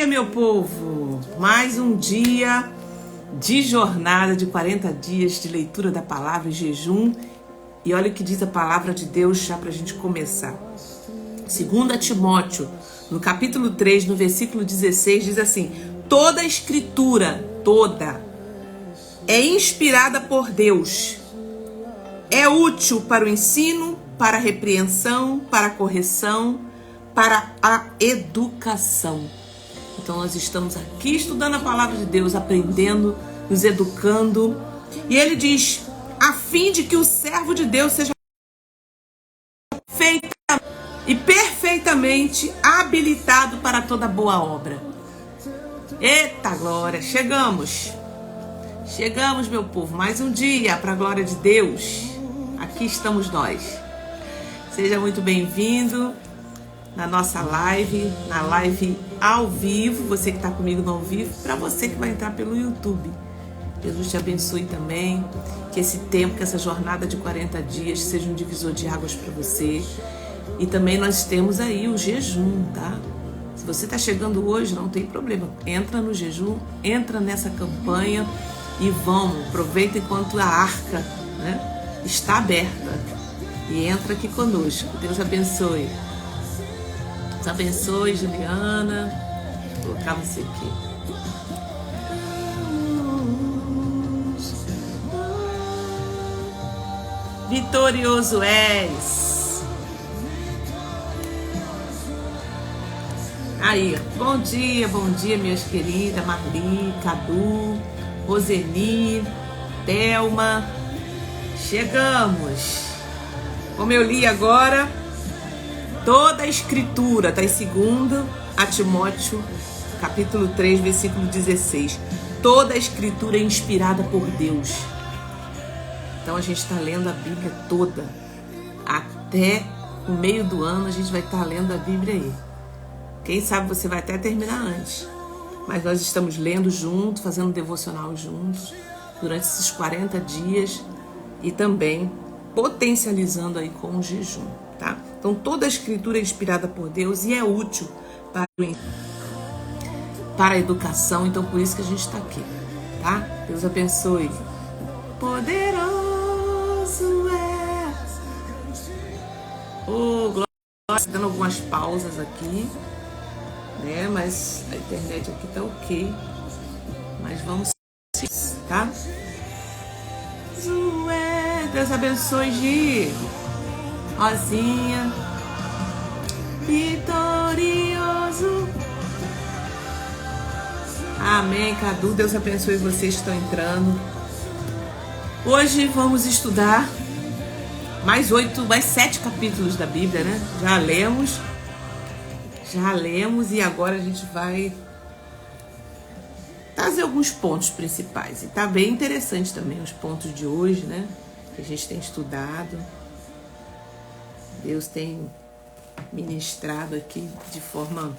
dia, meu povo! Mais um dia de jornada de 40 dias de leitura da palavra e jejum. E olha o que diz a palavra de Deus já para a gente começar. 2 Timóteo, no capítulo 3, no versículo 16, diz assim: toda a escritura, toda, é inspirada por Deus. É útil para o ensino, para a repreensão, para a correção, para a educação. Então nós estamos aqui estudando a palavra de Deus, aprendendo, nos educando. E ele diz, a fim de que o servo de Deus seja feito e perfeitamente habilitado para toda boa obra. Eita glória, chegamos, meu povo, mais um dia para a glória de Deus. Aqui estamos nós. Seja muito bem-vindo na nossa live, na live ao vivo, você que está comigo no ao vivo, para você que vai entrar pelo YouTube. Jesus te abençoe também, que esse tempo, que essa jornada de 40 dias seja um divisor de águas para você. E também nós temos aí o jejum, tá? Se você está chegando hoje, não tem problema, entra no jejum, entra nessa campanha e vamos, aproveita enquanto a arca, né, está aberta e entra aqui conosco. Deus abençoe. Deus abençoe, Juliana. Vou colocar você aqui. Vitorioso és. Aí, bom dia, minhas queridas, Marli, Cadu, Roseni, Thelma. Chegamos. Como eu li agora, toda a escritura, está em 2 Timóteo, capítulo 3, versículo 16. Toda a escritura é inspirada por Deus. Então a gente está lendo a Bíblia toda. Até o meio do ano a gente vai estar lendo a Bíblia aí. Quem sabe você vai até terminar antes. Mas nós estamos lendo juntos, fazendo um devocional juntos, durante esses 40 dias e também potencializando aí com o jejum, tá? Então toda a escritura é inspirada por Deus e é útil para a educação, então por isso que a gente está aqui, tá? Deus abençoe. Poderoso é. Oh, glória, dando algumas pausas aqui, né? Mas a internet aqui tá ok. Mas vamos, tá? Deus abençoe, Gi. Rosinha. Vitorioso. Amém, Cadu. Deus abençoe vocês que estão entrando. Hoje vamos estudar mais 7 capítulos da Bíblia, né? Já lemos e agora a gente vai trazer alguns pontos principais. E tá bem interessante também os pontos de hoje, né? Que a gente tem estudado. Deus tem ministrado aqui de forma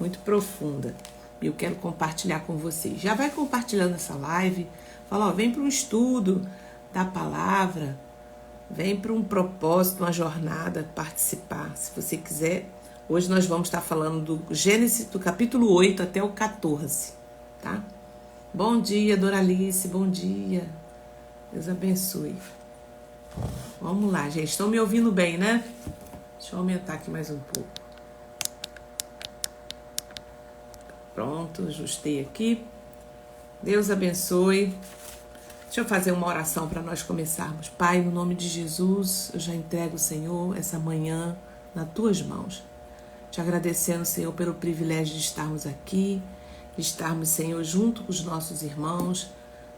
muito profunda. E eu quero compartilhar com vocês. Já vai compartilhando essa live. Fala, ó, vem para um estudo da palavra. Vem para um propósito, uma jornada, participar. Se você quiser, hoje nós vamos estar falando do Gênesis, do capítulo 8 até o 14, tá? Bom dia, Doralice, bom dia. Deus abençoe. Vamos lá, gente. Estão me ouvindo bem, né? Deixa eu aumentar aqui mais um pouco. Pronto, ajustei aqui. Deus abençoe. Deixa eu fazer uma oração para nós começarmos. Pai, no nome de Jesus, eu já entrego, Senhor, essa manhã nas tuas mãos. Te agradecendo, Senhor, pelo privilégio de estarmos aqui, de estarmos, Senhor, junto com os nossos irmãos,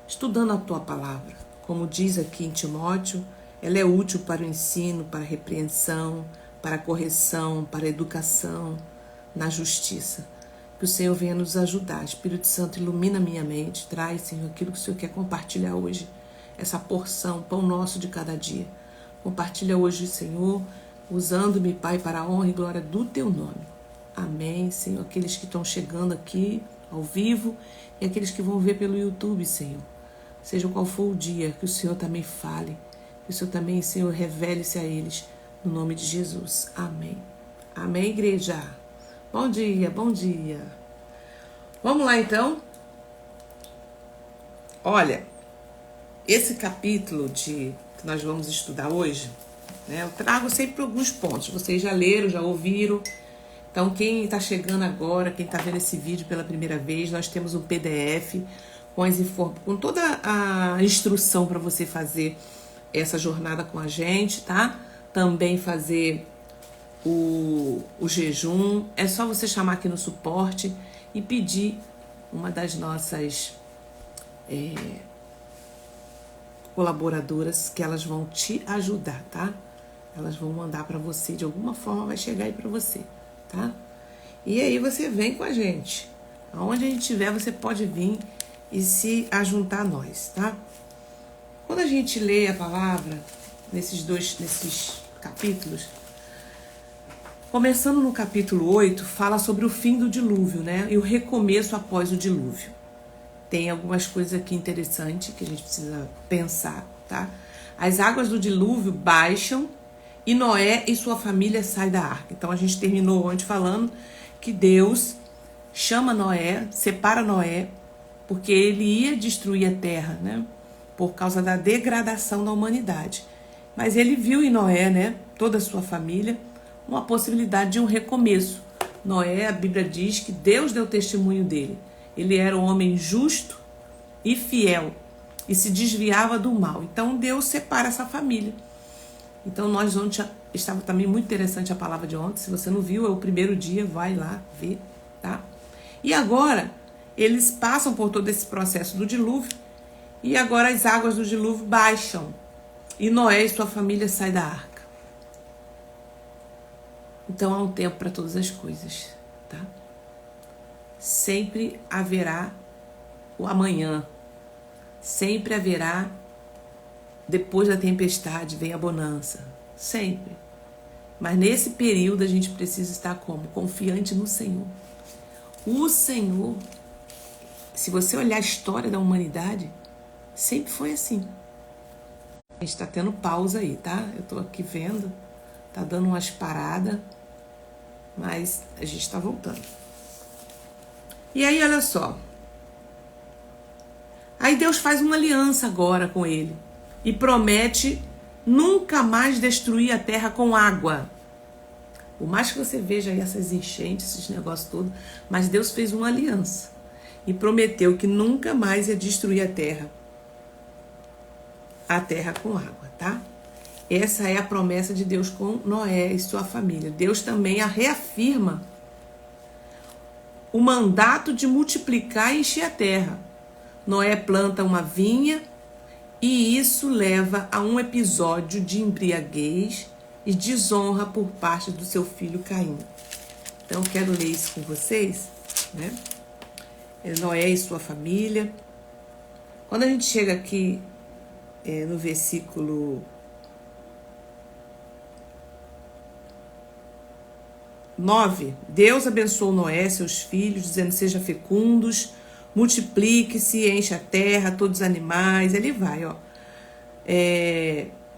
estudando a tua palavra. Como diz aqui em Timóteo, ela é útil para o ensino, para a repreensão, para a correção, para a educação, na justiça. Que o Senhor venha nos ajudar. Espírito Santo, ilumina minha mente. Traz, Senhor, aquilo que o Senhor quer compartilhar hoje. Essa porção, pão nosso de cada dia. Compartilha hoje, Senhor, usando-me, Pai, para a honra e glória do Teu nome. Amém, Senhor. Aqueles que estão chegando aqui ao vivo e aqueles que vão ver pelo YouTube, Senhor. Seja qual for o dia, que o Senhor também fale. Que o Senhor também, Senhor, revele-se a eles. No nome de Jesus. Amém. Amém, igreja. Bom dia, bom dia. Vamos lá então. Olha, esse capítulo que nós vamos estudar hoje, né, eu trago sempre alguns pontos. Vocês já leram, já ouviram. Então, quem está chegando agora, quem está vendo esse vídeo pela primeira vez, nós temos um PDF com toda a instrução para você fazer essa jornada com a gente, tá? Também fazer o jejum. É só você chamar aqui no suporte e pedir uma das nossas colaboradoras, que elas vão te ajudar, tá? Elas vão mandar para você, de alguma forma vai chegar aí para você, tá? E aí você vem com a gente. Aonde a gente estiver, você pode vir e se ajuntar a nós, tá? Quando a gente lê a palavra nesses capítulos, começando no capítulo 8, fala sobre o fim do dilúvio, né? E o recomeço após o dilúvio. Tem algumas coisas aqui interessantes que a gente precisa pensar, tá? As águas do dilúvio baixam e Noé e sua família saem da arca. Então a gente terminou ontem falando que Deus chama Noé, separa Noé, porque ele ia destruir a terra, né? Por causa da degradação da humanidade. Mas ele viu em Noé, né, toda a sua família, uma possibilidade de um recomeço. Noé, a Bíblia diz que Deus deu testemunho dele. Ele era um homem justo e fiel e se desviava do mal. Então Deus separa essa família. Então nós ontem estava também muito interessante a palavra de ontem. Se você não viu, é o primeiro dia, vai lá ver, tá? E agora eles passam por todo esse processo do dilúvio e agora as águas do dilúvio baixam e Noé e sua família saem da arca. Então há um tempo para todas as coisas, tá? Sempre haverá o amanhã. Sempre haverá, depois da tempestade, vem a bonança. Sempre. Mas nesse período a gente precisa estar como? Confiante no Senhor. O Senhor, se você olhar a história da humanidade, sempre foi assim. A gente está tendo pausa aí, tá? Eu tô aqui vendo, tá dando umas paradas, mas a gente está voltando. E aí, olha só. Aí Deus faz uma aliança agora com ele e promete nunca mais destruir a terra com água. Por mais que você veja aí essas enchentes, esses negócios todos, mas Deus fez uma aliança e prometeu que nunca mais ia destruir a terra com água, tá? Essa é a promessa de Deus com Noé e sua família. Deus também a reafirma o mandato de multiplicar e encher a terra. Noé planta uma vinha e isso leva a um episódio de embriaguez e desonra por parte do seu filho Caim. Então, eu quero ler isso com vocês, né? Noé e sua família. Quando a gente chega aqui no versículo 9, Deus abençoou Noé, seus filhos, dizendo: seja fecundos, multiplique-se, enche a terra, todos os animais. Ele vai, ó.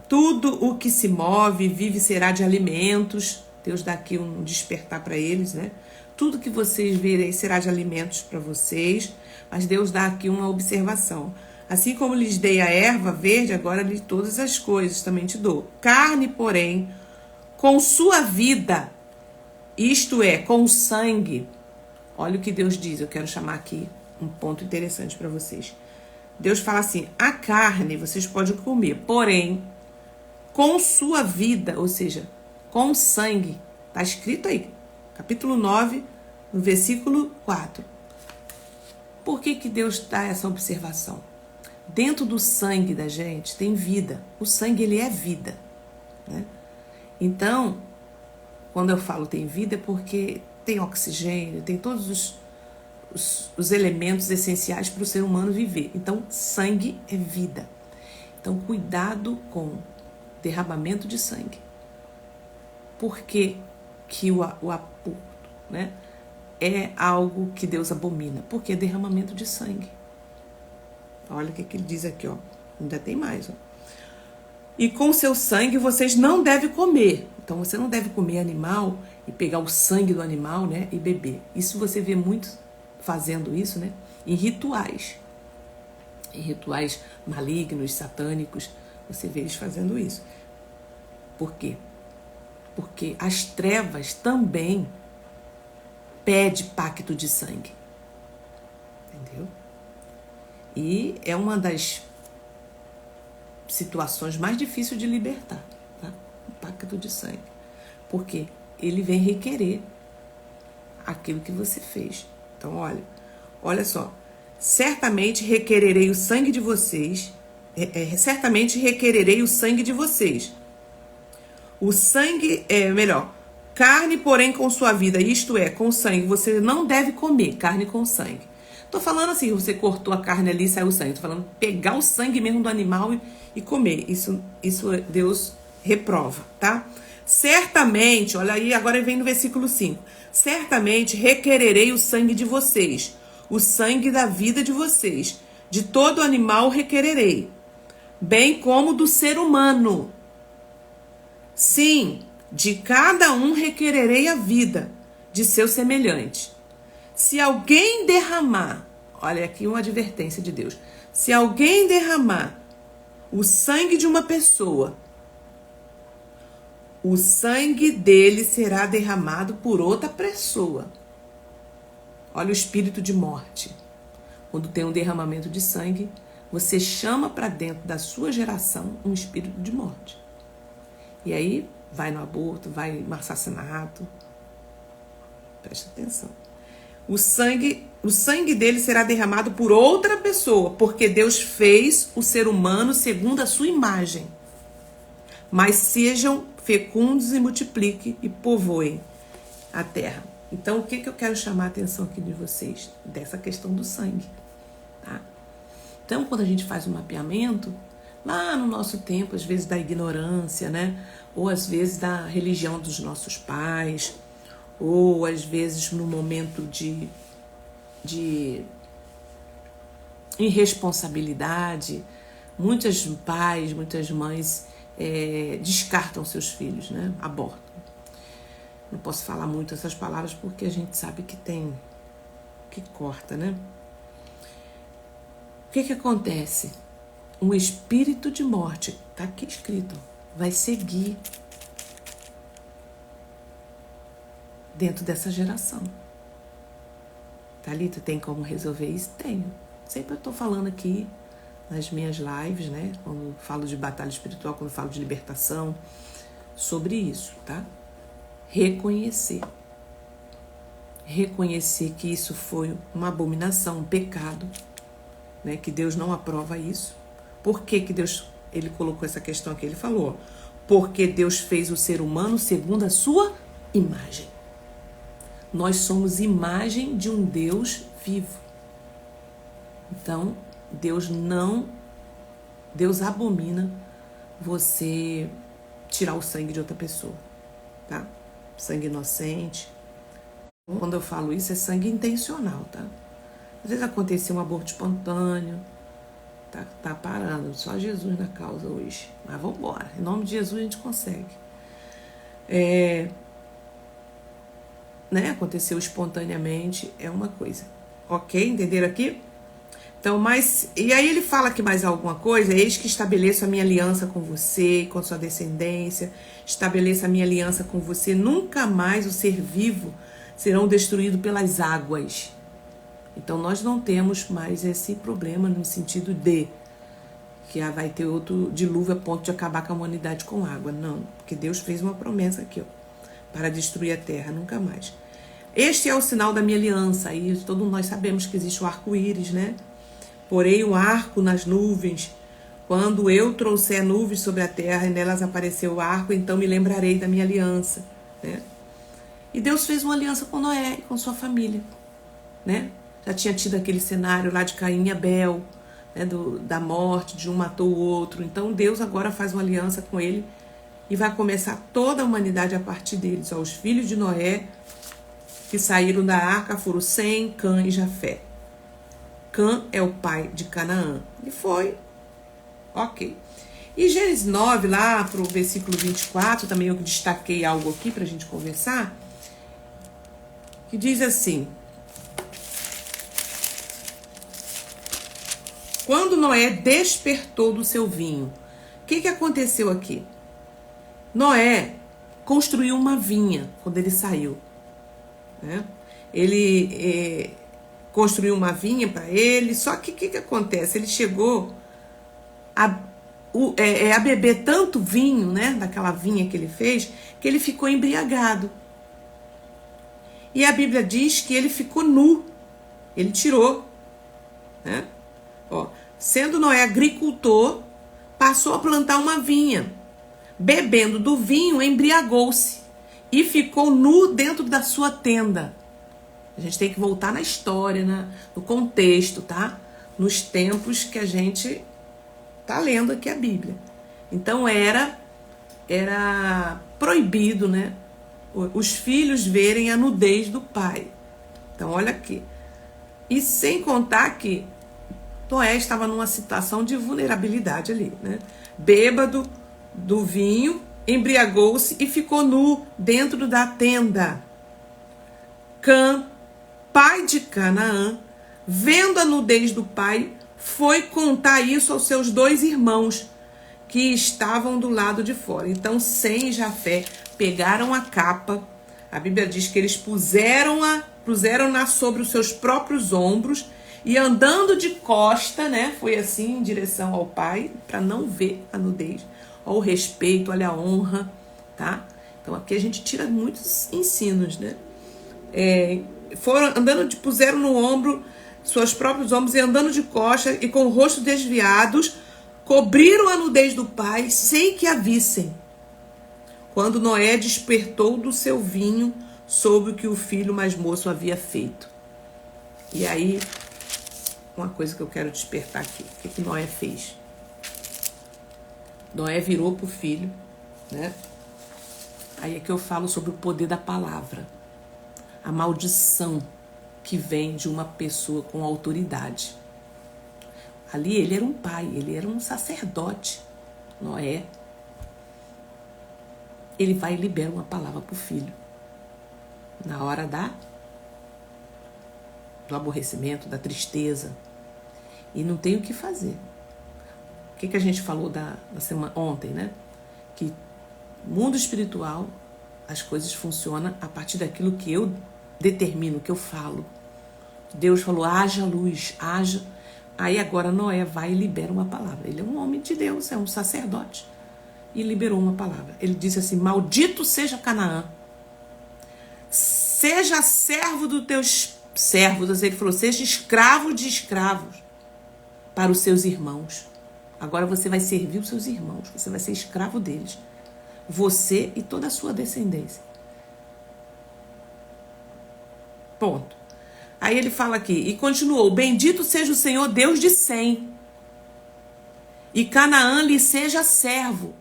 Tudo o que se move, vive, será de alimentos. Deus dá aqui um despertar para eles, né? Tudo que vocês verem será de alimentos para vocês. Mas Deus dá aqui uma observação. Assim como lhes dei a erva verde, agora lhe todas as coisas também te dou. Carne, porém, com sua vida, isto é, com sangue. Olha o que Deus diz, eu quero chamar aqui um ponto interessante para vocês. Deus fala assim: a carne vocês podem comer, porém, com sua vida, ou seja, com sangue. Está escrito aí, capítulo 9, no versículo 4. Por que Deus dá essa observação? Dentro do sangue da gente tem vida. O sangue, ele é vida, né? Então, quando eu falo tem vida, é porque tem oxigênio, tem todos os elementos essenciais para o ser humano viver. Então, sangue é vida. Então, cuidado com derramamento de sangue. Por que o aborto, né, é algo que Deus abomina? Porque é derramamento de sangue. Olha o que ele diz aqui, ó. Ainda tem mais, ó. E com seu sangue vocês não devem comer. Então, você não deve comer animal e pegar o sangue do animal, né, e beber. Isso você vê muito fazendo isso, né? Em rituais malignos, satânicos, você vê eles fazendo isso. Por quê? Porque as trevas também pedem pacto de sangue. Entendeu? E é uma das situações mais difíceis de libertar, tá? O pacto de sangue. Porque ele vem requerer aquilo que você fez. Então, olha só. Certamente requererei o sangue de vocês. Certamente requererei o sangue de vocês. O sangue, carne, porém, com sua vida, isto é, com sangue. Você não deve comer carne com sangue. Tô falando assim, você cortou a carne ali e saiu o sangue. Tô falando pegar o sangue mesmo do animal e comer. Isso Deus reprova, tá? Certamente, olha aí, agora vem no versículo 5. Certamente requererei o sangue de vocês, o sangue da vida de vocês. De todo animal requererei, bem como do ser humano. Sim, de cada um requererei a vida de seu semelhante. Se alguém derramar, olha aqui uma advertência de Deus. Se alguém derramar o sangue de uma pessoa, o sangue dele será derramado por outra pessoa. Olha o espírito de morte. Quando tem um derramamento de sangue, você chama para dentro da sua geração um espírito de morte. E aí vai no aborto, vai no assassinato. Presta atenção. O sangue dele será derramado por outra pessoa, porque Deus fez o ser humano segundo a sua imagem. Mas sejam fecundos e multipliquem e povoem a terra. Então, o que eu quero chamar a atenção aqui de vocês? Dessa questão do sangue. Tá? Então, quando a gente faz um mapeamento, lá no nosso tempo, às vezes da ignorância, né? Ou às vezes da religião dos nossos pais, ou às vezes no momento de irresponsabilidade, muitos pais, muitas mães descartam seus filhos, né? Abortam. Não posso falar muito essas palavras porque a gente sabe que corta, né? O que acontece? Um espírito de morte, tá aqui escrito, vai seguir dentro dessa geração. Thalita, tem como resolver isso? Tenho. Sempre eu tô falando aqui nas minhas lives, né? Quando falo de batalha espiritual, quando falo de libertação, sobre isso, tá? Reconhecer que isso foi uma abominação, um pecado, né? Que Deus não aprova isso. Por que Deus, ele colocou essa questão aqui? Ele falou, porque Deus fez o ser humano segundo a sua imagem. Nós somos imagem de um Deus vivo. Então, Deus abomina você tirar o sangue de outra pessoa, tá? Sangue inocente. Quando eu falo isso, é sangue intencional, tá? Às vezes aconteceu um aborto espontâneo, tá parando, só Jesus na causa hoje. Mas vamos embora, em nome de Jesus a gente consegue. Né? Aconteceu espontaneamente, é uma coisa. Ok? Entenderam aqui? Então, e aí ele fala aqui mais alguma coisa, eis que estabeleço a minha aliança com você, com sua descendência, estabeleço a minha aliança com você, nunca mais o ser vivo serão destruídos pelas águas. Então, nós não temos mais esse problema no sentido de que vai ter outro dilúvio a ponto de acabar com a humanidade com água. Não, porque Deus fez uma promessa aqui, ó, para destruir a terra, nunca mais. Este é o sinal da minha aliança, e todos nós sabemos que existe o arco-íris, né? Porei o arco nas nuvens. Quando eu trouxer nuvens sobre a terra e nelas apareceu o arco, então me lembrarei da minha aliança, né? E Deus fez uma aliança com Noé e com sua família, né? Já tinha tido aquele cenário lá de Caim e Abel, né? Da morte, de um matou o outro. Então Deus agora faz uma aliança com ele e vai começar toda a humanidade a partir deles. Ó, os filhos de Noé que saíram da arca foram Sem, Cã e Jafé. Cã é o pai de Canaã. E foi. Ok. E Gênesis 9, lá para o versículo 24, também eu destaquei algo aqui para a gente conversar, que diz assim, Quando Noé despertou do seu vinho, o que aconteceu aqui? Noé construiu uma vinha quando ele saiu, né? Ele construiu uma vinha para ele, só que o que acontece? Ele chegou a beber tanto vinho, né, daquela vinha que ele fez, que ele ficou embriagado. E a Bíblia diz que ele ficou nu, ele tirou, né? Sendo Noé agricultor, passou a plantar uma vinha. Bebendo do vinho, embriagou-se e ficou nu dentro da sua tenda. A gente tem que voltar na história, no contexto, tá? Nos tempos que a gente tá lendo aqui a Bíblia. Então era proibido, né, os filhos verem a nudez do pai. Então olha aqui. E sem contar que Noé estava numa situação de vulnerabilidade ali, né? Bêbado do vinho, embriagou-se e ficou nu dentro da tenda. Cã, pai de Canaã, vendo a nudez do pai, foi contar isso aos seus 2 irmãos que estavam do lado de fora. Então Sem e Jafé pegaram a capa. A Bíblia diz que eles puseram-na sobre os seus próprios ombros e andando de costa, né, foi assim em direção ao pai, para não ver a nudez. Olha o respeito, olha a honra, tá? Então aqui a gente tira muitos ensinos, né? Puseram no ombro, seus próprios ombros, e andando de costa e com o rosto desviados, cobriram a nudez do pai sem que a vissem. Quando Noé despertou do seu vinho, soube o que o filho mais moço havia feito. E aí, uma coisa que eu quero despertar aqui, o que Noé fez? Noé virou para o filho, né? Aí é que eu falo sobre o poder da palavra. A maldição que vem de uma pessoa com autoridade. Ali ele era um pai, ele era um sacerdote, Noé. Ele vai e libera uma palavra para o filho. Na hora do aborrecimento, da tristeza. E não tem o que fazer. O que a gente falou da semana ontem, né? Que no mundo espiritual, as coisas funcionam a partir daquilo que eu determino, que eu falo. Deus falou, haja luz, haja. Aí agora Noé vai e libera uma palavra. Ele é um homem de Deus, é um sacerdote. E liberou uma palavra. Ele disse assim, maldito seja Canaã. Seja servo dos teus servos. Ele falou, seja escravo de escravos para os seus irmãos. Agora você vai servir os seus irmãos. Você vai ser escravo deles. Você e toda a sua descendência. Ponto. Aí ele fala aqui, e continuou, bendito seja o Senhor Deus de Sem, e Canaã lhe seja servo,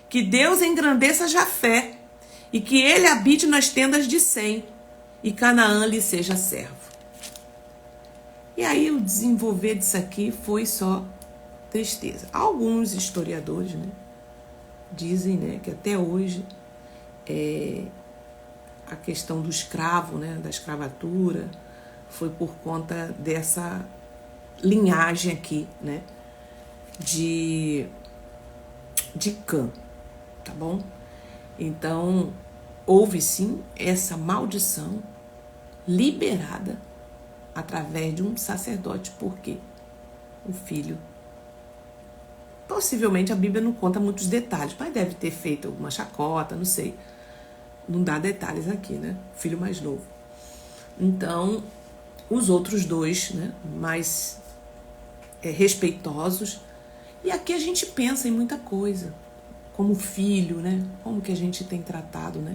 que Deus engrandeça Jafé, e que ele habite nas tendas de Sem, e Canaã lhe seja servo. E aí o desenvolver disso aqui foi só tristeza. Alguns historiadores, né, dizem, né, que até hoje a questão do escravo, né, da escravatura, foi por conta dessa linhagem aqui, né, de Cã, tá bom? Então, houve sim essa maldição liberada através de um sacerdote, porque o filho, possivelmente a Bíblia não conta muitos detalhes, mas deve ter feito alguma chacota, não sei. Não dá detalhes aqui, né? Filho mais novo. Então, os outros 2, né, mais respeitosos. E aqui a gente pensa em muita coisa. Como filho, né? Como que a gente tem tratado, né,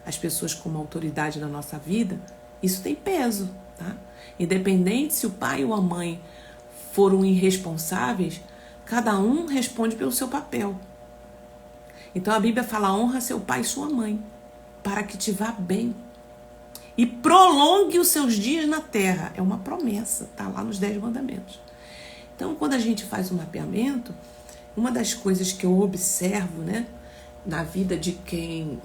as pessoas como autoridade na nossa vida. Isso tem peso, tá? Independente se o pai ou a mãe foram irresponsáveis, cada um responde pelo seu papel. Então a Bíblia fala, honra seu pai e sua mãe, para que te vá bem e prolongue os seus dias na terra. É uma promessa, tá lá nos 10 mandamentos. Então, quando a gente faz um mapeamento, uma das coisas que eu observo, né, na vida de quem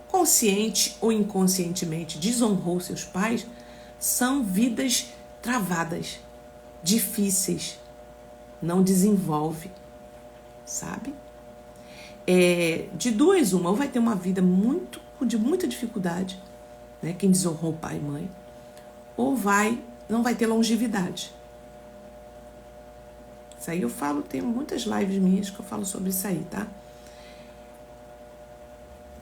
consciente ou inconscientemente desonrou seus pais, são vidas travadas. difíceis, não desenvolve, sabe? De duas, uma, ou vai ter uma vida de muita dificuldade, né? Quem desonrou pai e mãe, ou não vai ter longevidade. Isso aí eu falo, tem muitas lives minhas que eu falo sobre isso aí, tá?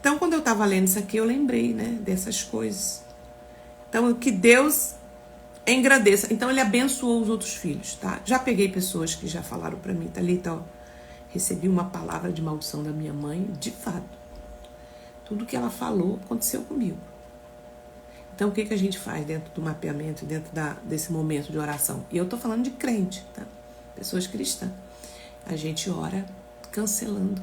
Então, quando eu estava lendo isso aqui, eu lembrei, né, dessas coisas. Então, que Deus engrandeça. Então, ele abençoou os outros filhos, tá? Já peguei pessoas que já falaram para mim, Thalita, ó, recebi uma palavra de maldição da minha mãe, de fato. Tudo que ela falou aconteceu comigo. Então, o que a gente faz dentro do mapeamento, dentro desse momento de oração? E eu tô falando de crente, tá? Pessoas cristãs. A gente ora cancelando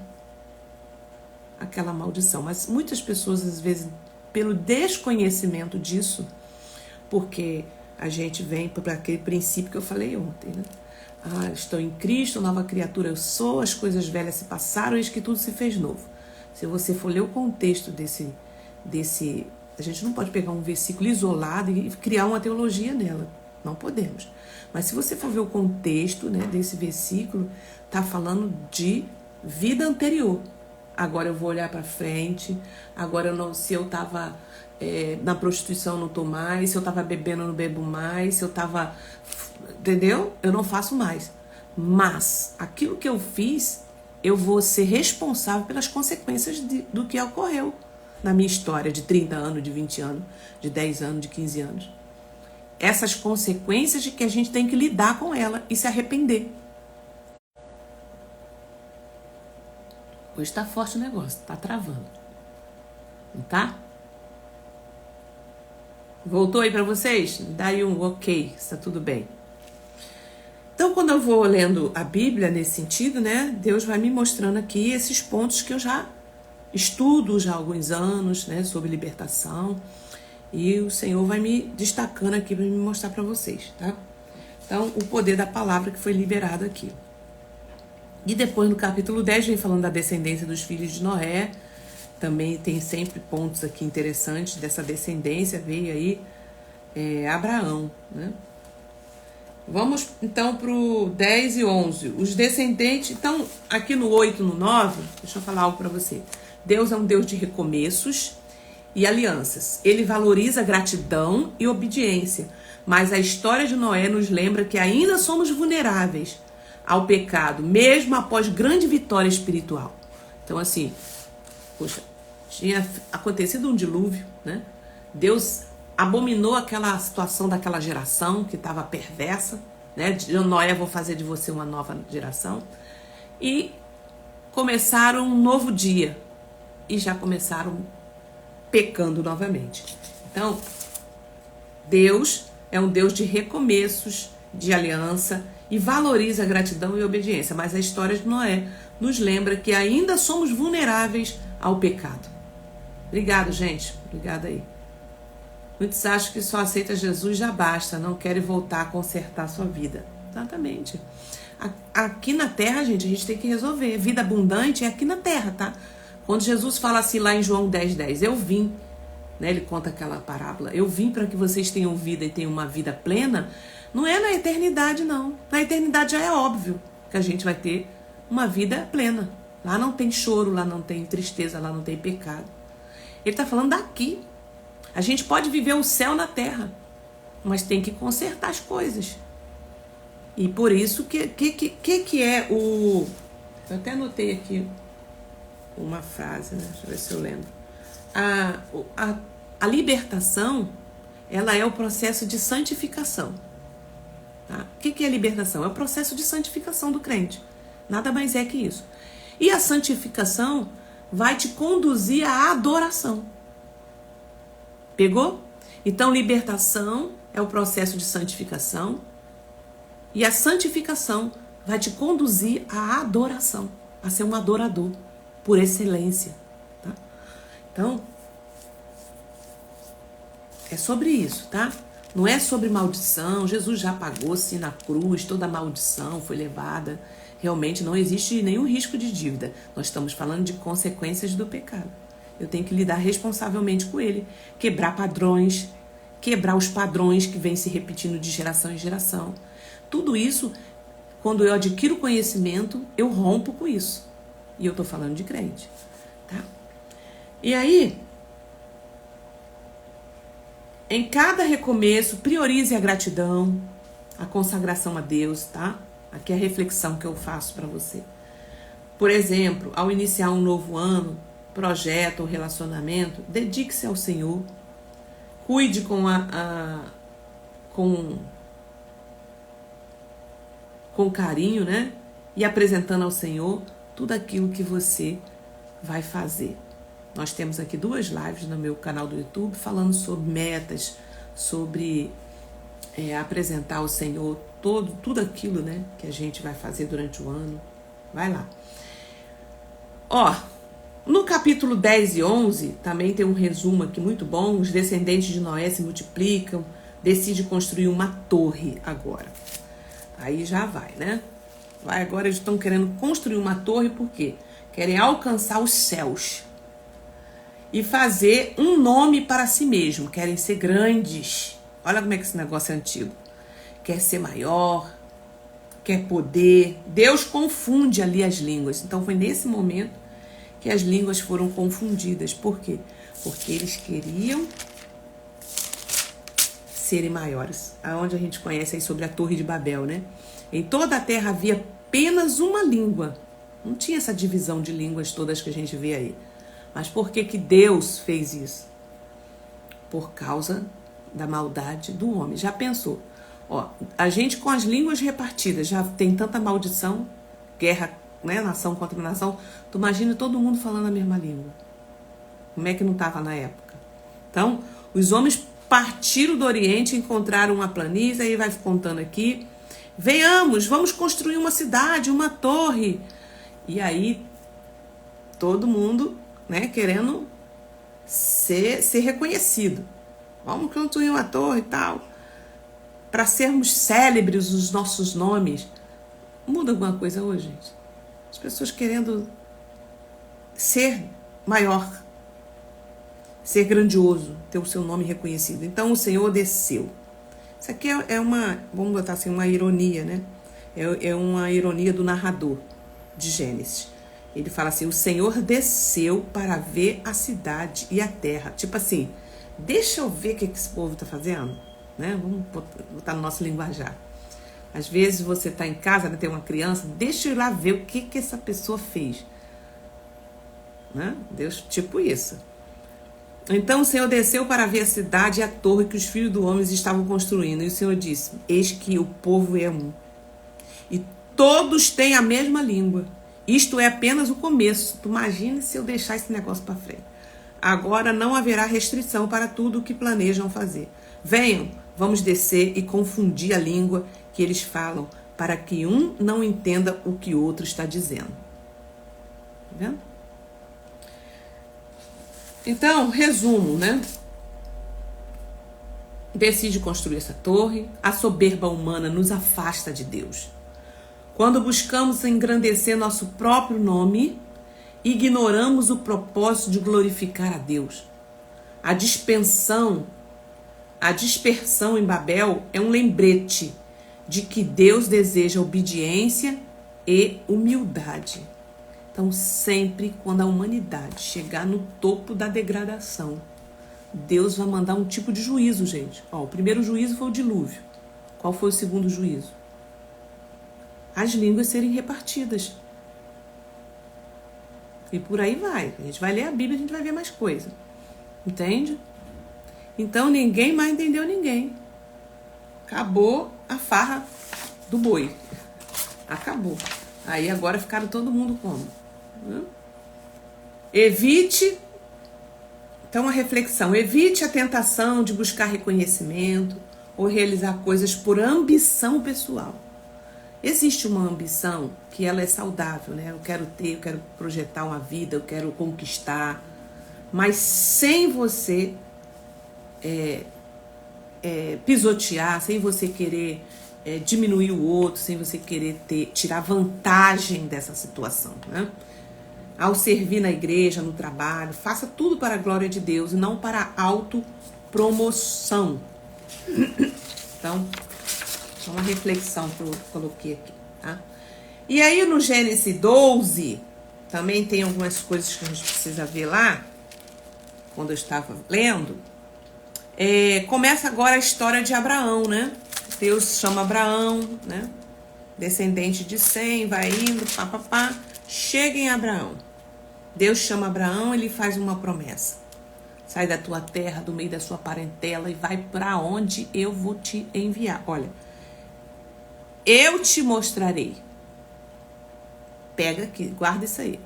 aquela maldição. Mas muitas pessoas, às vezes, pelo desconhecimento disso, porque a gente vem para aquele princípio que eu falei ontem, né? Estou em Cristo, nova criatura eu sou, as coisas velhas se passaram, eis que tudo se fez novo. Se você for ler o contexto desse... A gente não pode pegar um versículo isolado e criar uma teologia nela. Não podemos. Mas se você for ver o contexto, né, desse versículo, está falando de vida anterior. Agora eu vou olhar para frente, agora se eu estava na prostituição, não estou mais, se eu estava bebendo, eu não bebo mais, se eu estava... Entendeu? Eu não faço mais. Mas aquilo que eu fiz, eu vou ser responsável pelas consequências do que ocorreu na minha história de 30 anos, de 20 anos, de 10 anos, de 15 anos. Essas consequências de que a gente tem que lidar com ela e se arrepender. Hoje tá forte o negócio, tá travando. Não tá? Voltou aí pra vocês? Dá aí um ok, está tudo bem. Então, quando eu vou lendo a Bíblia nesse sentido, né, Deus vai me mostrando aqui esses pontos que eu já estudo já há alguns anos, né, sobre libertação. E o Senhor vai me destacando aqui para me mostrar para vocês, tá? Então, o poder da palavra que foi liberado aqui. E depois, no capítulo 10, vem falando da descendência dos filhos de Noé. Também tem sempre pontos aqui interessantes dessa descendência. Veio aí Abraão, né? Vamos, então, para o 10 e 11. Os descendentes... Então, aqui no 8 e no 9, deixa eu falar algo para você. Deus é um Deus de recomeços e alianças. Ele valoriza gratidão e obediência. Mas a história de Noé nos lembra que ainda somos vulneráveis ao pecado, mesmo após grande vitória espiritual. Então, assim, poxa, tinha acontecido um dilúvio, né? Deus abominou aquela situação daquela geração que estava perversa, né? Noé, vou fazer de você uma nova geração. E começaram um novo dia. E já começaram pecando novamente. Então, Deus é um Deus de recomeços, de aliança e valoriza a gratidão e a obediência. Mas a história de Noé nos lembra que ainda somos vulneráveis ao pecado. Obrigado, gente. Obrigada aí. Muitos acham que só aceita Jesus já basta, não querem voltar a consertar a sua vida. Exatamente. Aqui na terra, gente, a gente tem que resolver. Vida abundante é aqui na terra, tá? Quando Jesus fala assim lá em João 10:10, eu vim, né? Ele conta aquela parábola, eu vim para que vocês tenham vida e tenham uma vida plena. Não é na eternidade, não. Na eternidade já é óbvio que a gente vai ter uma vida plena. Lá não tem choro, lá não tem tristeza, lá não tem pecado. Ele está falando daqui. A gente pode viver o céu na terra, mas tem que consertar as coisas. E por isso, que é o... Eu até anotei aqui uma frase, né? Deixa eu ver se eu lembro. A libertação, ela é o processo de santificação. Tá? O que é libertação? É o processo de santificação do crente. Nada mais é que isso. E a santificação vai te conduzir à adoração. Pegou? Então, libertação é o processo de santificação. E a santificação vai te conduzir à adoração. A ser um adorador, por excelência. Tá? Então, é sobre isso, tá? Não é sobre maldição. Jesus já pagou-se na cruz, toda a maldição foi levada. Realmente não existe nenhum risco de dívida. Nós estamos falando de consequências do pecado. Eu tenho que lidar responsavelmente com ele. Quebrar padrões, quebrar os padrões que vêm se repetindo de geração em geração. Tudo isso, quando eu adquiro conhecimento, eu rompo com isso. E eu estou falando de crente. Tá? E aí, em cada recomeço, priorize a gratidão, a consagração a Deus, tá? Aqui é a reflexão que eu faço para você. Por exemplo, ao iniciar um novo ano, projeto ou relacionamento, dedique-se ao Senhor. Cuide com carinho, né? E apresentando ao Senhor tudo aquilo que você vai fazer. Nós temos aqui 2 lives no meu canal do YouTube falando sobre metas, sobre apresentar ao Senhor tudo aquilo, né, que a gente vai fazer durante o ano. Vai lá. Ó, no capítulo 10 e 11, também tem um resumo aqui muito bom. Os descendentes de Noé se multiplicam, decide construir uma torre agora. Aí já vai, né? Agora eles estão querendo construir uma torre, por quê? Querem alcançar os céus e fazer um nome para si mesmo. Querem ser grandes. Olha como é que esse negócio é antigo. Quer ser maior, quer poder. Deus confunde ali as línguas. Então foi nesse momento que as línguas foram confundidas. Por quê? Porque eles queriam serem maiores. Aonde a gente conhece aí sobre a Torre de Babel, né? Em toda a terra havia apenas uma língua. Não tinha essa divisão de línguas todas que a gente vê aí. Mas por que que Deus fez isso? Por causa da maldade do homem. Já pensou? Ó, a gente com as línguas repartidas já tem tanta maldição, guerra, né, nação contra nação. Tu imagina todo mundo falando a mesma língua. Como é que não estava na época? Então, os homens partiram do Oriente, encontraram uma planície, aí vai contando aqui. Venhamos, vamos construir uma cidade, uma torre. E aí, todo mundo, né, querendo ser reconhecido. Vamos construir uma torre e tal. Para sermos célebres os nossos nomes. Muda alguma coisa hoje, gente? As pessoas querendo ser maior, ser grandioso, ter o seu nome reconhecido. Então o Senhor desceu. Isso aqui é uma, vamos botar assim, uma ironia, né? É uma ironia do narrador de Gênesis. Ele fala assim, o Senhor desceu para ver a cidade e a terra. Tipo assim, deixa eu ver o que esse povo está fazendo. Né? Vamos botar no nosso linguajar. Às vezes você está em casa, né, tem uma criança, deixa eu ir lá ver o que essa pessoa fez. Né? Deus, tipo isso. Então o Senhor desceu para ver a cidade e a torre que os filhos do homem estavam construindo. E o Senhor disse, eis que o povo é um. E todos têm a mesma língua. Isto é apenas o começo. Tu imagina se eu deixar esse negócio para frente. Agora não haverá restrição para tudo o que planejam fazer. Venham, vamos descer e confundir a língua que eles falam, para que um não entenda o que o outro está dizendo. Tá vendo? Então, resumo, né? Decide construir essa torre. A soberba humana nos afasta de Deus. Quando buscamos engrandecer nosso próprio nome, ignoramos o propósito de glorificar a Deus. A dispersão em Babel é um lembrete de que Deus deseja obediência e humildade. Então, sempre quando a humanidade chegar no topo da degradação, Deus vai mandar um tipo de juízo, gente. Ó, o primeiro juízo foi o dilúvio. Qual foi o segundo juízo? As línguas serem repartidas. E por aí vai. A gente vai ler a Bíblia, a gente vai ver mais coisa. Entende? Então ninguém mais entendeu ninguém. Acabou a farra do boi. Acabou. Aí agora ficaram todo mundo como? Evite. Então a reflexão. Evite a tentação de buscar reconhecimento ou realizar coisas por ambição pessoal. Existe uma ambição que ela é saudável, né? Eu quero ter, eu quero projetar uma vida, eu quero conquistar. Mas sem você pisotear, sem você querer diminuir o outro, sem você querer tirar vantagem dessa situação, né? Ao servir na igreja, no trabalho, faça tudo para a glória de Deus e não para a autopromoção. Então, é uma reflexão que eu coloquei aqui, tá? E aí no Gênesis 12, também tem algumas coisas que a gente precisa ver lá, quando eu estava lendo. Começa agora a história de Abraão, né? Deus chama Abraão, né? Descendente de Sem, vai indo, papapá. Chega em Abraão. Deus chama Abraão e lhe faz uma promessa. Sai da tua terra, do meio da sua parentela e vai para onde eu vou te enviar. Olha, eu te mostrarei. Pega aqui, guarda isso aí.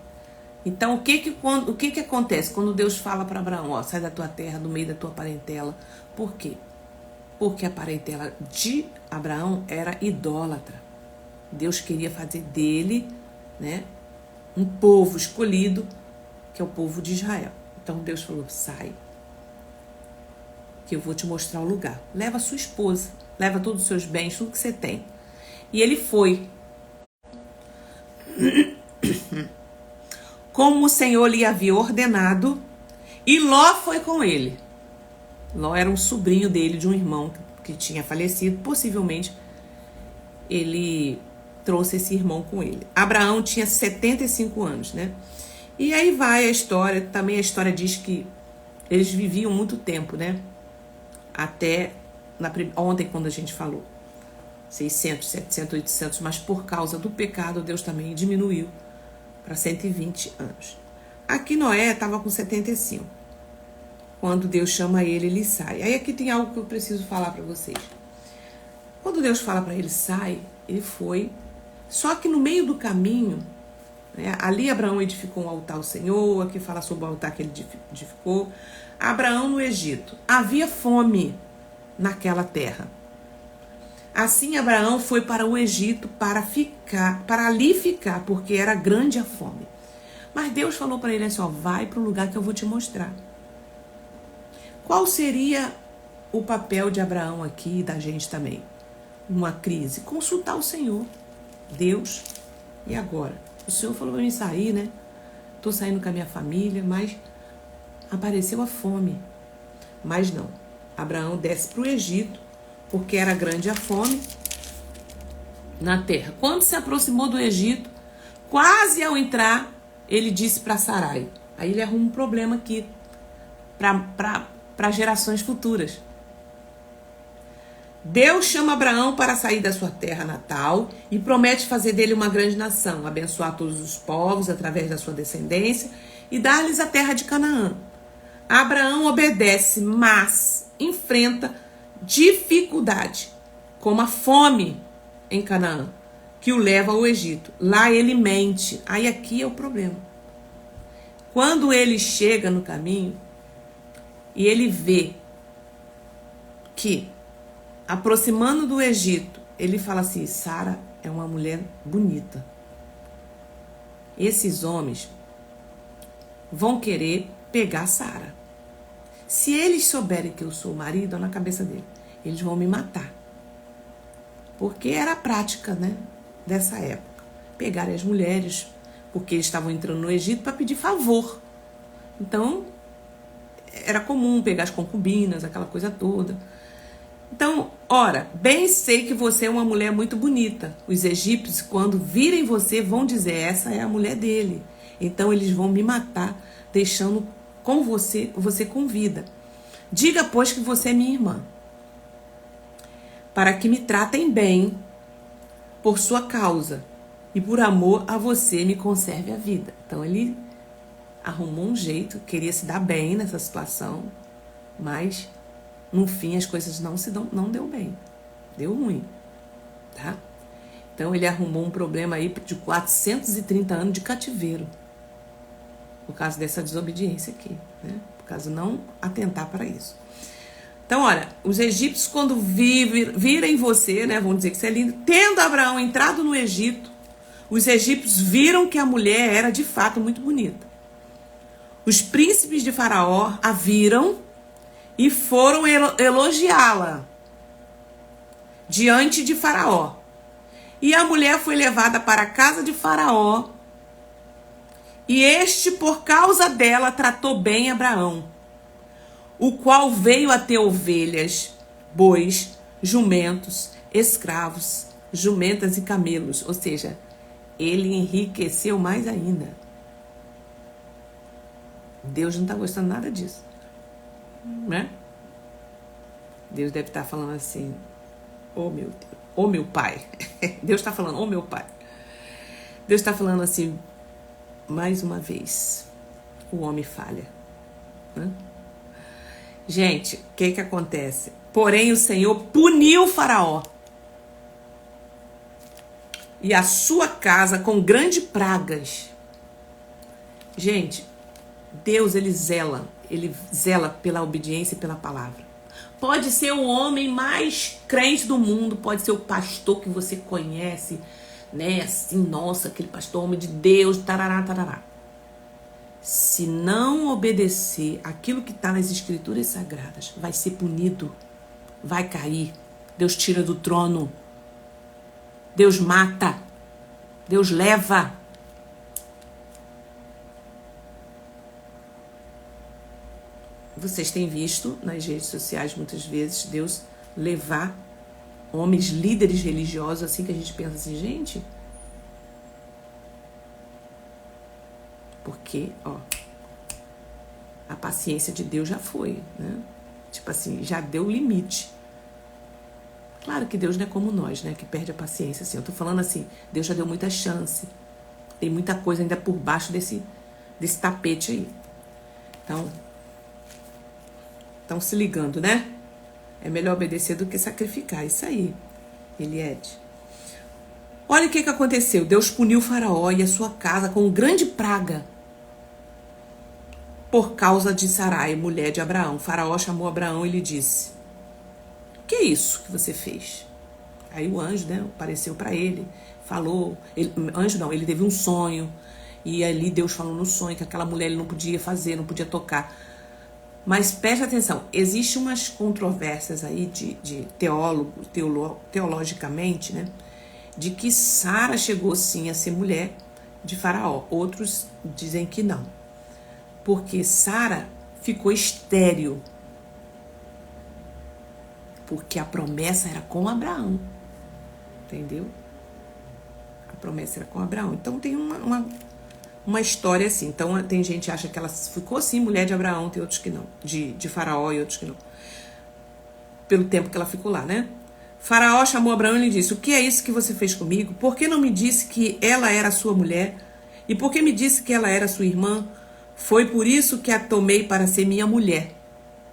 Então, o que acontece quando Deus fala para Abraão, ó, sai da tua terra, do meio da tua parentela? Por quê? Porque a parentela de Abraão era idólatra. Deus queria fazer dele, né, um povo escolhido, que é o povo de Israel. Então Deus falou, sai, que eu vou te mostrar o lugar. Leva a sua esposa, leva todos os seus bens, tudo que você tem. E ele foi. Como o Senhor lhe havia ordenado, e Ló foi com ele. Ló era um sobrinho dele, de um irmão que tinha falecido. Possivelmente ele trouxe esse irmão com ele. Abraão tinha 75 anos, né? E aí vai a história, também a história diz que eles viviam muito tempo, né? Até ontem, quando a gente falou, 600, 700, 800, mas por causa do pecado, Deus também diminuiu para 120 anos. Aqui Noé estava com 75. Quando Deus chama ele, ele sai. Aí aqui tem algo que eu preciso falar para vocês. Quando Deus fala para ele, sai, ele foi. Só que no meio do caminho, né, ali Abraão edificou um altar ao Senhor, aqui fala sobre o altar que ele edificou. Abraão no Egito. Havia fome naquela terra. Assim Abraão foi para o Egito para ali ficar, porque era grande a fome. Mas Deus falou para ele assim, ó, vai para o lugar que eu vou te mostrar. Qual seria o papel de Abraão aqui e da gente também? Numa crise, consultar o Senhor. Deus, e agora? O Senhor falou para mim sair, né? Tô saindo com a minha família, mas apareceu a fome. Mas não. Abraão desce para o Egito, porque era grande a fome na terra. Quando se aproximou do Egito, quase ao entrar, ele disse para Sarai. Aí ele arruma um problema aqui para gerações futuras. Deus chama Abraão para sair da sua terra natal e promete fazer dele uma grande nação, abençoar todos os povos através da sua descendência e dar-lhes a terra de Canaã. Abraão obedece, mas enfrenta dificuldade, como a fome em Canaã, que o leva ao Egito. Lá ele mente. Aí aqui é o problema. Quando ele chega no caminho e ele vê que, aproximando do Egito, ele fala assim, Sara é uma mulher bonita. Esses homens vão querer pegar Sara. Se eles souberem que eu sou o marido, na cabeça dele, eles vão me matar. Porque era a prática, né, dessa época. Pegarem as mulheres, porque eles estavam entrando no Egito para pedir favor. Então, era comum pegar as concubinas, aquela coisa toda. Então, ora, bem sei que você é uma mulher muito bonita. Os egípcios, quando virem você, vão dizer, essa é a mulher dele. Então, eles vão me matar, deixando com você com vida. Diga, pois, que você é minha irmã, para que me tratem bem por sua causa e por amor a você me conserve a vida. Então, ele arrumou um jeito, queria se dar bem nessa situação, mas no fim as coisas não deu bem, deu ruim, tá? Então ele arrumou um problema aí de 430 anos de cativeiro, por causa dessa desobediência aqui, né? Por causa de não atentar para isso. Então, olha, os egípcios quando virem você, né, vão dizer que você é lindo, tendo Abraão entrado no Egito, os egípcios viram que a mulher era de fato muito bonita. Os príncipes de Faraó a viram e foram elogiá-la diante de Faraó. E a mulher foi levada para a casa de Faraó, e este, por causa dela, tratou bem Abraão, o qual veio a ter ovelhas, bois, jumentos, escravos, jumentas e camelos. Ou seja, ele enriqueceu mais ainda. Deus não está gostando nada disso, né? Deus deve estar falando assim: oh meu Deus, oh meu pai. Deus está falando: oh meu pai. Deus está falando assim: mais uma vez, o homem falha, né? Gente, o que acontece? Porém, o Senhor puniu Faraó e a sua casa com grandes pragas. Gente, Deus, ele zela pela obediência e pela palavra. Pode ser o homem mais crente do mundo, pode ser o pastor que você conhece, né? Assim, nossa, aquele pastor, homem de Deus, tarará, tarará. Se não obedecer aquilo que está nas escrituras sagradas, vai ser punido, vai cair. Deus tira do trono, Deus mata, Deus leva. Vocês têm visto nas redes sociais muitas vezes Deus levar homens, líderes religiosos, assim, que a gente pensa assim, gente, porque, ó, a paciência de Deus já foi, né? Tipo assim, já deu o limite. Claro que Deus não é como nós, né? Que perde a paciência, assim. Eu tô falando assim, Deus já deu muita chance. Tem muita coisa ainda por baixo desse tapete aí. Então, estão se ligando, né? É melhor obedecer do que sacrificar. Isso aí, Eliede. Olha o que aconteceu. Deus puniu Faraó e a sua casa com grande praga por causa de Sarai, mulher de Abraão. Faraó chamou Abraão e lhe disse: que é isso que você fez? Aí o anjo, né, apareceu para ele, falou. Ele teve um sonho. E ali Deus falou no sonho que aquela mulher ele não podia fazer, não podia tocar. Mas preste atenção, existem umas controvérsias aí de teologicamente, né? De que Sara chegou sim a ser mulher de Faraó. Outros dizem que não. Porque Sara ficou estéril. Porque a promessa era com Abraão. Entendeu? A promessa era com Abraão. Então tem uma história assim. Então tem gente que acha que ela ficou sim mulher de Abraão, tem outros que não. De Faraó e outros que não. Pelo tempo que ela ficou lá, né? Faraó chamou Abraão e lhe disse: o que é isso que você fez comigo? Por que não me disse que ela era sua mulher? E por que me disse que ela era sua irmã? Foi por isso que a tomei para ser minha mulher.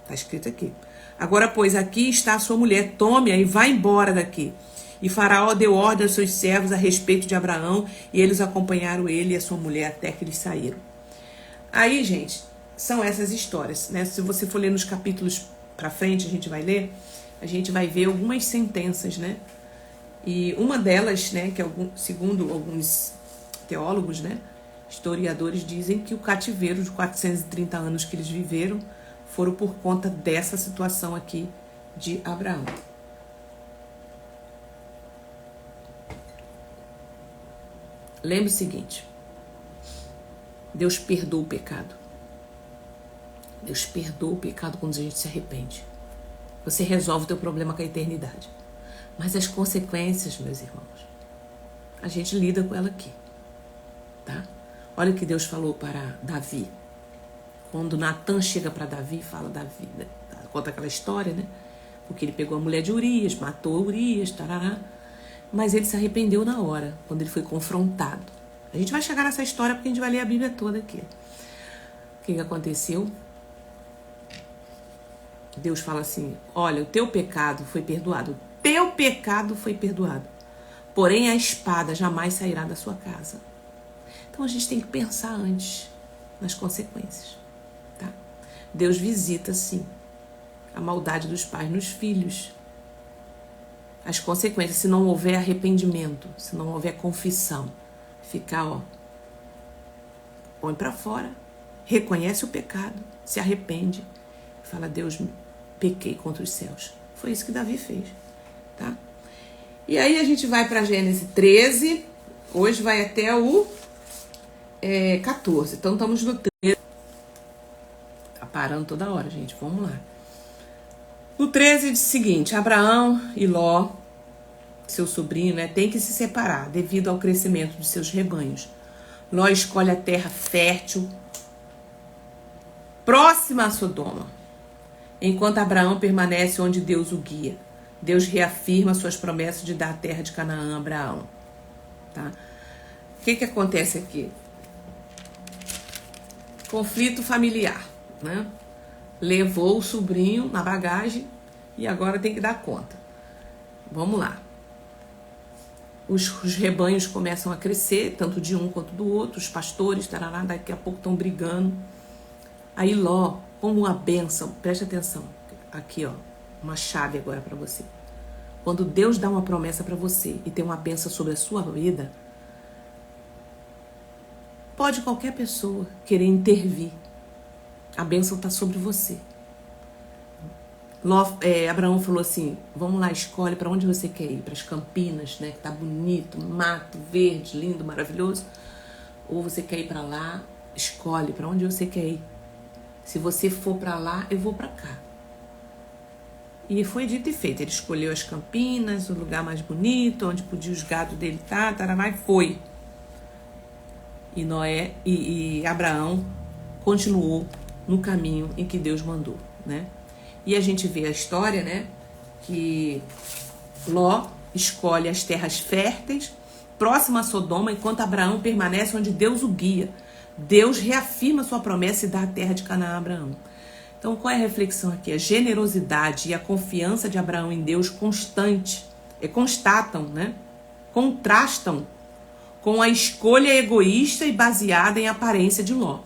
Está escrito aqui. Agora, pois, aqui está a sua mulher. Tome-a e vá embora daqui. E Faraó deu ordem aos seus servos a respeito de Abraão, e eles acompanharam ele e a sua mulher até que eles saíram. Aí, gente, são essas histórias, né? Se você for ler nos capítulos para frente, a gente vai ver algumas sentenças, né? E uma delas, né, que segundo alguns teólogos, né, historiadores dizem que o cativeiro de 430 anos que eles viveram foram por conta dessa situação aqui de Abraão. Lembre o seguinte: Deus perdoa o pecado. Deus perdoa o pecado quando a gente se arrepende. Você resolve o teu problema com a eternidade. Mas as consequências, meus irmãos, a gente lida com ela aqui, tá? Olha o que Deus falou para Davi. Quando Natan chega para Davi, fala Davi, né? Conta aquela história, né? Porque ele pegou a mulher de Urias, matou Urias, tarará. Mas ele se arrependeu na hora, quando ele foi confrontado. A gente vai chegar nessa história porque a gente vai ler a Bíblia toda aqui. O que aconteceu? Deus fala assim: olha, o teu pecado foi perdoado. O teu pecado foi perdoado. Porém, a espada jamais sairá da sua casa. Então a gente tem que pensar antes nas consequências, tá? Deus visita, sim, a maldade dos pais nos filhos. As consequências, se não houver arrependimento, se não houver confissão, ficar, ó, põe pra fora, reconhece o pecado, se arrepende, fala: Deus, pequei contra os céus. Foi isso que Davi fez, tá? E aí a gente vai para Gênesis 13, hoje vai até o 14, então estamos no 13. Tá parando toda hora, gente, vamos lá. No 13 diz o seguinte: Abraão e Ló, seu sobrinho, né, tem que se separar devido ao crescimento de seus rebanhos. Ló escolhe a terra fértil próxima a Sodoma, enquanto Abraão permanece onde Deus o guia. Deus reafirma suas promessas de dar a terra de Canaã a Abraão. Tá? O que acontece aqui? Conflito familiar, né? Levou o sobrinho na bagagem e agora tem que dar conta. Vamos lá. Os rebanhos começam a crescer, tanto de um quanto do outro, os pastores, tarará, daqui a pouco estão brigando. Aí Ló, como uma bênção, preste atenção, aqui ó, uma chave agora para você. Quando Deus dá uma promessa para você e tem uma bênção sobre a sua vida, pode qualquer pessoa querer intervir. A bênção está sobre você. Abraão falou assim: vamos lá, escolhe para onde você quer ir. Para as Campinas, né, que tá bonito, mato, verde, lindo, maravilhoso. Ou você quer ir para lá, escolhe para onde você quer ir. Se você for para lá, eu vou para cá. E foi dito e feito. Ele escolheu as Campinas, o lugar mais bonito, onde podia os gados dele estar, e foi. E Abraão continuou no caminho em que Deus mandou, né? E a gente vê a história, né? Que Ló escolhe as terras férteis próximas a Sodoma, enquanto Abraão permanece onde Deus o guia. Deus reafirma sua promessa e dá a terra de Canaã a Abraão. Então, qual é a reflexão aqui? A generosidade e a confiança de Abraão em Deus constatam, né? Contrastam com a escolha egoísta e baseada em aparência de Ló.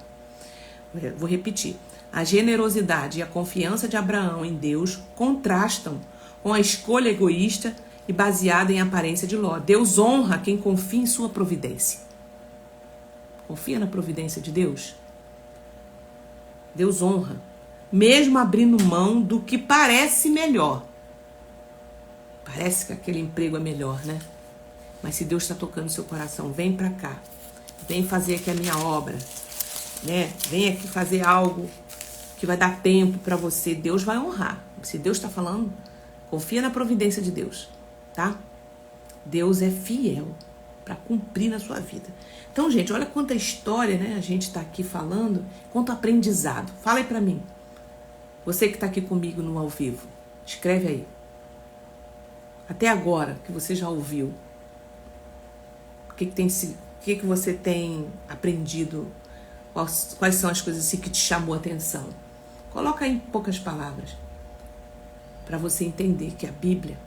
Vou repetir. A generosidade e a confiança de Abraão em Deus contrastam com a escolha egoísta e baseada em aparência de Ló. Deus honra quem confia em sua providência. Confia na providência de Deus? Deus honra, mesmo abrindo mão do que parece melhor. Parece que aquele emprego é melhor, né? Mas se Deus está tocando seu coração, vem para cá. Vem fazer aqui a minha obra, né? Vem aqui fazer algo que vai dar tempo para você. Deus vai honrar. Se Deus está falando, confia na providência de Deus, tá? Deus é fiel para cumprir na sua vida. Então, gente, olha quanta história, né? A gente está aqui falando, quanto aprendizado. Fala aí para mim. Você que está aqui comigo no ao vivo, escreve aí. Até agora, que você já ouviu, o que você tem aprendido? Quais são as coisas assim que te chamou a atenção? Coloca aí em poucas palavras, para você entender que a Bíblia,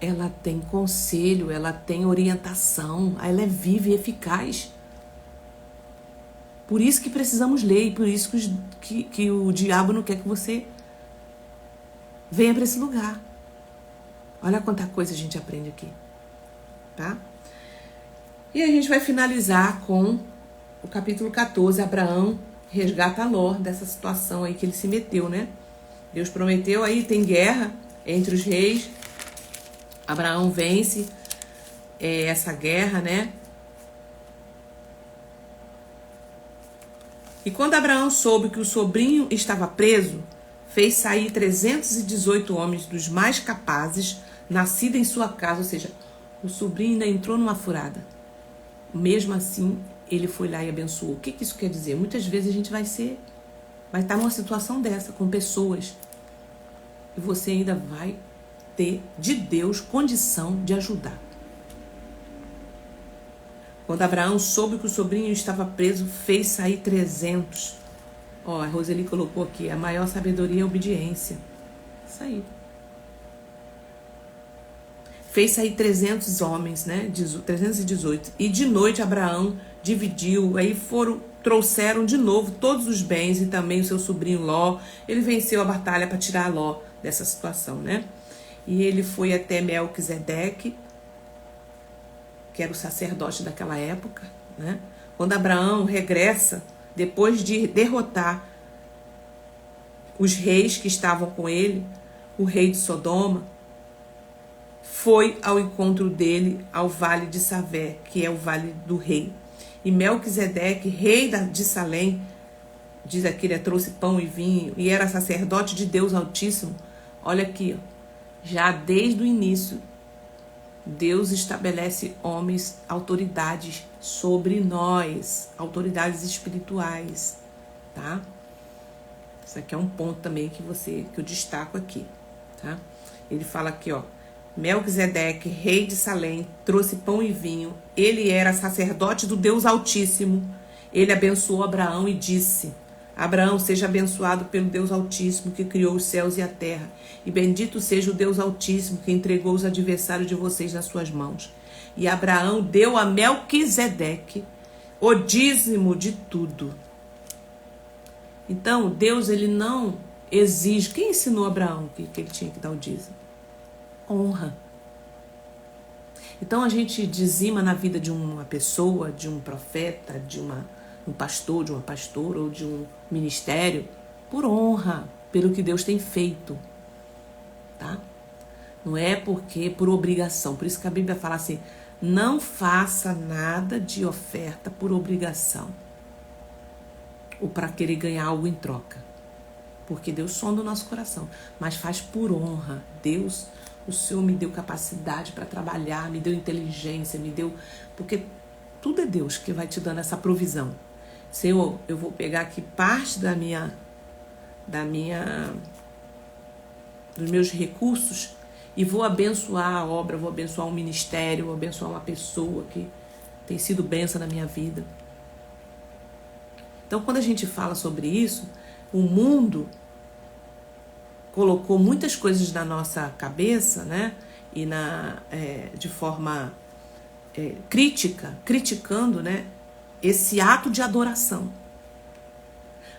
ela tem conselho, ela tem orientação, ela é viva e eficaz. Por isso que precisamos ler, e por isso que o diabo não quer que você venha para esse lugar. Olha quanta coisa a gente aprende aqui, tá? E a gente vai finalizar com o capítulo 14, Abraão resgata Ló dessa situação aí que ele se meteu, né? Deus prometeu, aí tem guerra entre os reis. Abraão vence essa guerra, né? E quando Abraão soube que o sobrinho estava preso, fez sair 318 homens dos mais capazes, nascidos em sua casa, ou seja, o sobrinho ainda entrou numa furada. Mesmo assim, ele foi lá e abençoou. O que isso quer dizer? Muitas vezes a gente vai estar numa situação dessa, com pessoas, e você ainda vai ter de Deus condição de ajudar. Quando Abraão soube que o sobrinho estava preso, fez sair 300. Ó, a Roseli colocou aqui, a maior sabedoria é a obediência. Isso aí. Fez sair 300 homens, né? 318. E de noite Abraão dividiu, aí trouxeram de novo todos os bens e também o seu sobrinho Ló. Ele venceu a batalha para tirar Ló dessa situação, né? E ele foi até Melquisedeque, que era o sacerdote daquela época, né? Quando Abraão regressa, depois de derrotar os reis que estavam com ele, o rei de Sodoma, foi ao encontro dele ao vale de Savé, que é o vale do rei. E Melquisedeque, rei de Salém, diz aqui, ele trouxe pão e vinho, e era sacerdote de Deus Altíssimo, Olha aqui, ó. Já desde o início, Deus estabelece homens, autoridades sobre nós, autoridades espirituais, tá? Isso aqui é um ponto também que eu destaco aqui, tá? Ele fala aqui, ó, Melquisedeque, rei de Salém, trouxe pão e vinho. Ele era sacerdote do Deus Altíssimo. Ele abençoou Abraão e disse: Abraão, seja abençoado pelo Deus Altíssimo, que criou os céus e a terra. E bendito seja o Deus Altíssimo, que entregou os adversários de vocês nas suas mãos. E Abraão deu a Melquisedeque o dízimo de tudo. Então, Deus, ele não exige. Quem ensinou Abraão que ele tinha que dar o dízimo? Honra. Então, a gente dizima na vida de uma pessoa, de um profeta, de um pastor, de uma pastora ou de um ministério, por honra, pelo que Deus tem feito, tá? Não é porque por obrigação. Por isso que a Bíblia fala assim: não faça nada de oferta por obrigação ou para querer ganhar algo em troca, porque Deus sonda o nosso coração, mas faz por honra. Deus, o Senhor me deu capacidade para trabalhar, me deu inteligência, me deu, porque tudo é Deus que vai te dando essa provisão. Senhor, eu vou pegar aqui parte dos meus recursos e vou abençoar a obra, vou abençoar um ministério, vou abençoar uma pessoa que tem sido bênção na minha vida. Então, quando a gente fala sobre isso, o mundo colocou muitas coisas na nossa cabeça, né? E de forma criticando, né? Esse ato de adoração.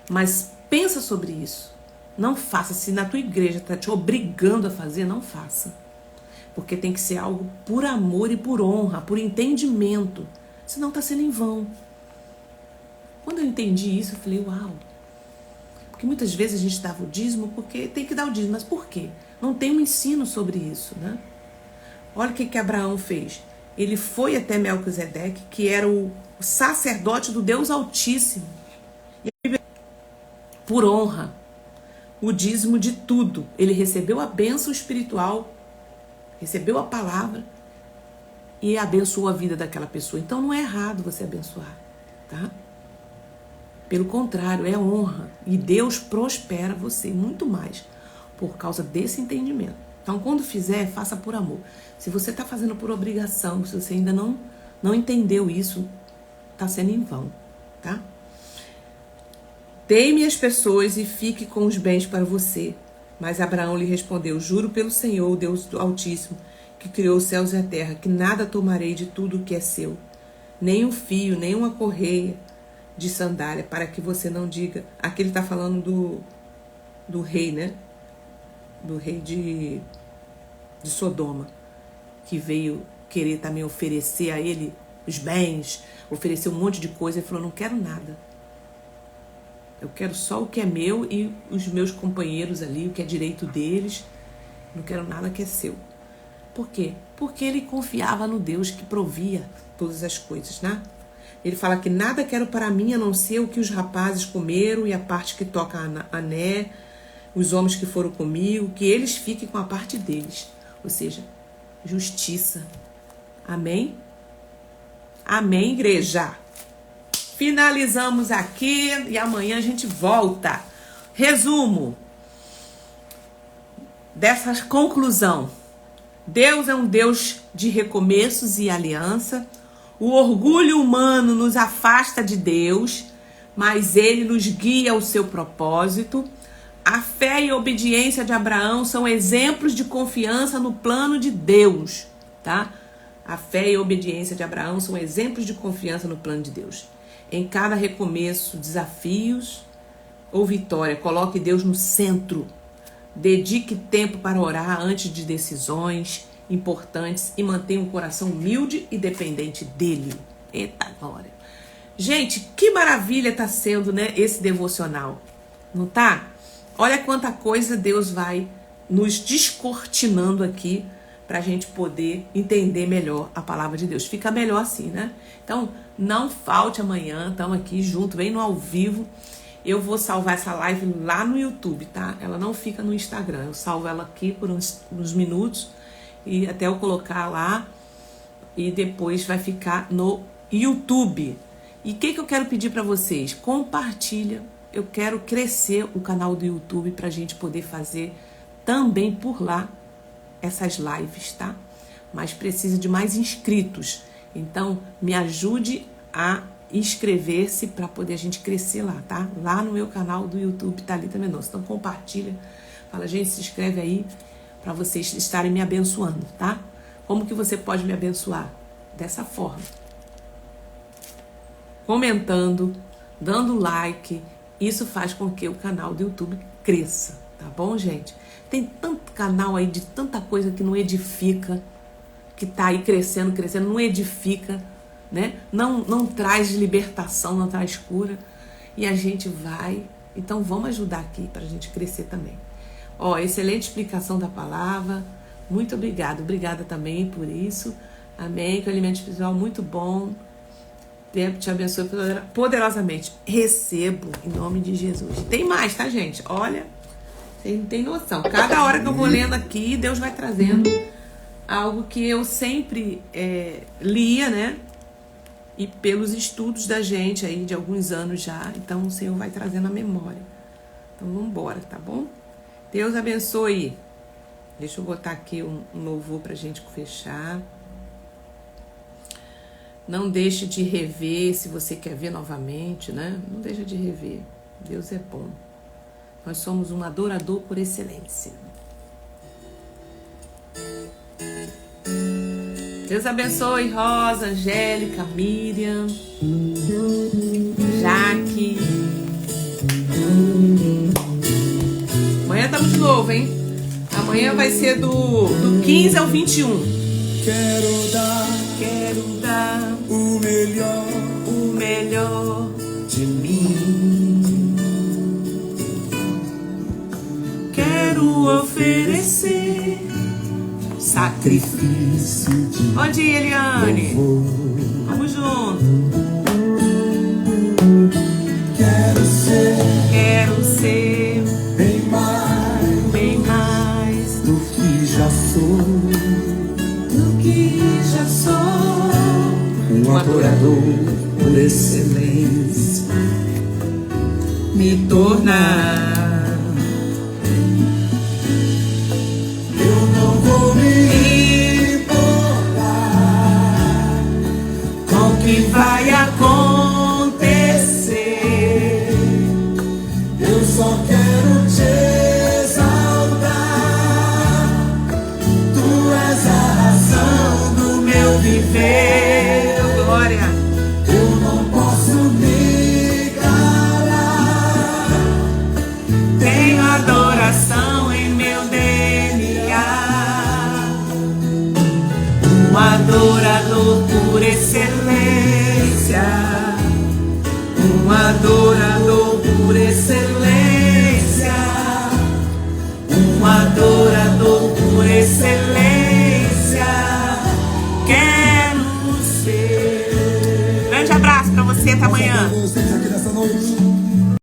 Mas pensa sobre isso. Não faça. Se na tua igreja está te obrigando a fazer, não faça. Porque tem que ser algo por amor e por honra, por entendimento. Senão está sendo em vão. Quando eu entendi isso, eu falei, uau. Porque muitas vezes a gente dava o dízimo porque tem que dar o dízimo. Mas por quê? Não tem um ensino sobre isso, né? Olha o que Abraão fez. Ele foi até Melquisedeque, que era o sacerdote do Deus Altíssimo. E por honra, o dízimo de tudo. Ele recebeu a bênção espiritual, recebeu a palavra e abençoou a vida daquela pessoa. Então não é errado você abençoar, tá? Pelo contrário, é honra. E Deus prospera você muito mais por causa desse entendimento. Então, quando fizer, faça por amor. Se você está fazendo por obrigação, se você ainda não entendeu isso, está sendo em vão, tá? Dê-me as pessoas e fique com os bens para você. Mas Abraão lhe respondeu: juro pelo Senhor, Deus Altíssimo, que criou os céus e a terra, que nada tomarei de tudo o que é seu, nem um fio, nem uma correia de sandália, para que você não diga. Aqui ele está falando do rei, né? Do rei de Sodoma, que veio querer também oferecer a ele os bens, oferecer um monte de coisa. Ele falou: não quero nada. Eu quero só o que é meu e os meus companheiros ali, o que é direito deles. Não quero nada que é seu. Por quê? Porque ele confiava no Deus que provia todas as coisas, né? Ele fala que nada quero para mim a não ser o que os rapazes comeram e a parte que toca a Né, os homens que foram comigo, que eles fiquem com a parte deles. Ou seja, justiça. Amém? Amém, igreja? Finalizamos aqui e amanhã a gente volta. Resumo dessa conclusão. Deus é um Deus de recomeços e aliança. O orgulho humano nos afasta de Deus, mas Ele nos guia ao seu propósito. A fé e a obediência de Abraão são exemplos de confiança no plano de Deus, tá? A fé e a obediência de Abraão são exemplos de confiança no plano de Deus. Em cada recomeço, desafios ou vitória, coloque Deus no centro. Dedique tempo para orar antes de decisões importantes e mantenha um coração humilde e dependente dele. Eita glória! Gente, que maravilha está sendo, né, esse devocional, não tá? Olha quanta coisa Deus vai nos descortinando aqui para a gente poder entender melhor a palavra de Deus. Fica melhor assim, né? Então, não falte amanhã, estamos aqui junto, vem no ao vivo. eu vou salvar essa live lá no YouTube, tá? Ela não fica no Instagram. Eu salvo ela aqui por uns minutos e até eu colocar lá e depois vai ficar no YouTube. E o que eu quero pedir para vocês? Compartilha. Eu quero crescer o canal do YouTube pra gente poder fazer também por lá essas lives, tá? Mas precisa de mais inscritos. Então, me ajude a inscrever-se para poder a gente crescer lá, tá? Lá no meu canal do YouTube, Thalita Mendonça. Então, compartilha. Fala, gente, se inscreve aí para vocês estarem me abençoando, tá? Como que você pode me abençoar? Dessa forma. Comentando, dando like. Isso faz com que o canal do YouTube cresça, tá bom, gente? Tem tanto canal aí de tanta coisa que não edifica, que tá aí crescendo, não edifica, né? Não traz libertação, não traz cura. E a gente vai. Então vamos ajudar aqui pra gente crescer também. Ó, excelente explicação da palavra. Muito obrigada. Obrigada também por isso. Amém. Que o alimento espiritual muito bom. Tempo te abençoe poderosamente. Recebo em nome de Jesus. Tem mais, tá, gente? Olha, vocês não tem noção. Cada hora que eu vou lendo aqui, Deus vai trazendo algo que eu sempre lia, né? E pelos estudos da gente aí, de alguns anos já. Então, o Senhor vai trazendo a memória. Então, vamos embora, tá bom? Deus abençoe. Deixa eu botar aqui um louvor pra gente fechar. Não deixe de rever, se você quer ver novamente, né? Não deixe de rever. Deus é bom. Nós somos um adorador por excelência. Deus abençoe Rosa, Angélica, Miriam, Jaque. Amanhã estamos de novo, hein? Amanhã vai ser do 15 ao 21. Quero dar o melhor de mim. Quero oferecer Sacrifício de Bom dia, Eliane. louvor. Vamos junto. Quero ser Bem bem mais do que já sou. Um adorador por excelência. me tornar